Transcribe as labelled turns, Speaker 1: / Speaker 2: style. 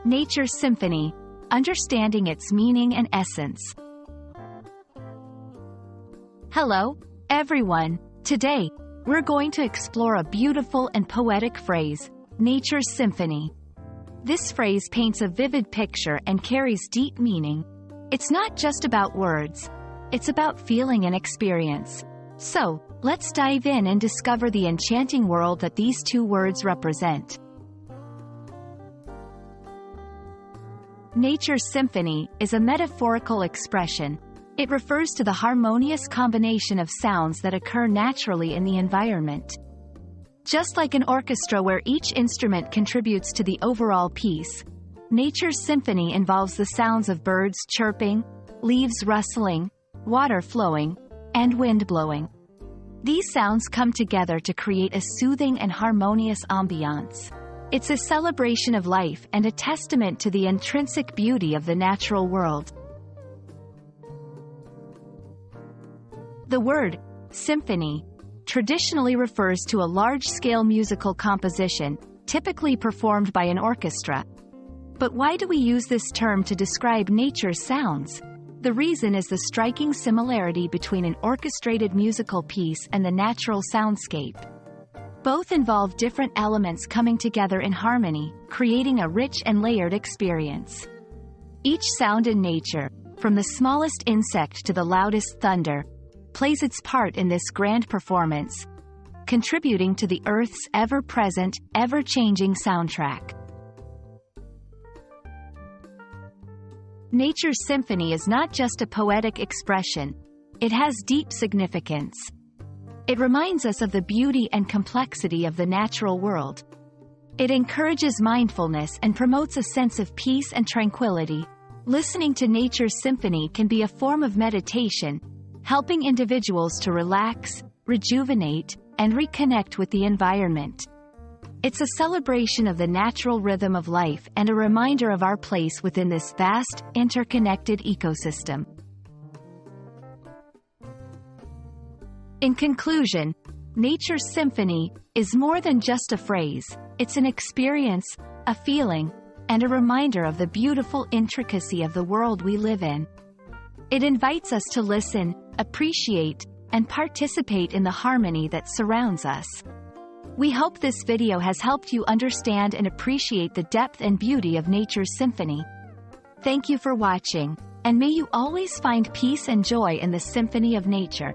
Speaker 1: Nature's Symphony, understanding its meaning and essence. Hello, everyone. Today, we're going to explore a beautiful and poetic phrase, nature's symphony. This phrase paints a vivid picture and carries deep meaning. It's not just about words, it's about feeling and experience. So, let's dive in and discover the enchanting world that these two words represent. Nature's symphony is a metaphorical expression. It refers to the harmonious combination of sounds that occur naturally in the environment. Just like an orchestra where each instrument contributes to the overall piece, nature's symphony involves the sounds of birds chirping, leaves rustling, water flowing, and wind blowing. These sounds come together to create a soothing and harmonious ambiance. It's a celebration of life and a testament to the intrinsic beauty of the natural world. The word, symphony, traditionally refers to a large-scale musical composition, typically performed by an orchestra. But why do we use this term to describe nature's sounds? The reason is the striking similarity between an orchestrated musical piece and the natural soundscape. Both involve different elements coming together in harmony, creating a rich and layered experience. Each sound in nature, from the smallest insect to the loudest thunder, plays its part in this grand performance, contributing to the Earth's ever-present, ever-changing soundtrack. Nature's symphony is not just a poetic expression, it has deep significance. It reminds us of the beauty and complexity of the natural world. It encourages mindfulness and promotes a sense of peace and tranquility. Listening to nature's symphony can be a form of meditation, helping individuals to relax, rejuvenate, and reconnect with the environment. It's a celebration of the natural rhythm of life and a reminder of our place within this vast, interconnected ecosystem. In conclusion, nature's symphony is more than just a phrase. It's an experience, a feeling, and a reminder of the beautiful intricacy of the world we live in. It invites us to listen, appreciate, and participate in the harmony that surrounds us. We hope this video has helped you understand and appreciate the depth and beauty of nature's symphony. Thank you for watching, and may you always find peace and joy in the symphony of nature.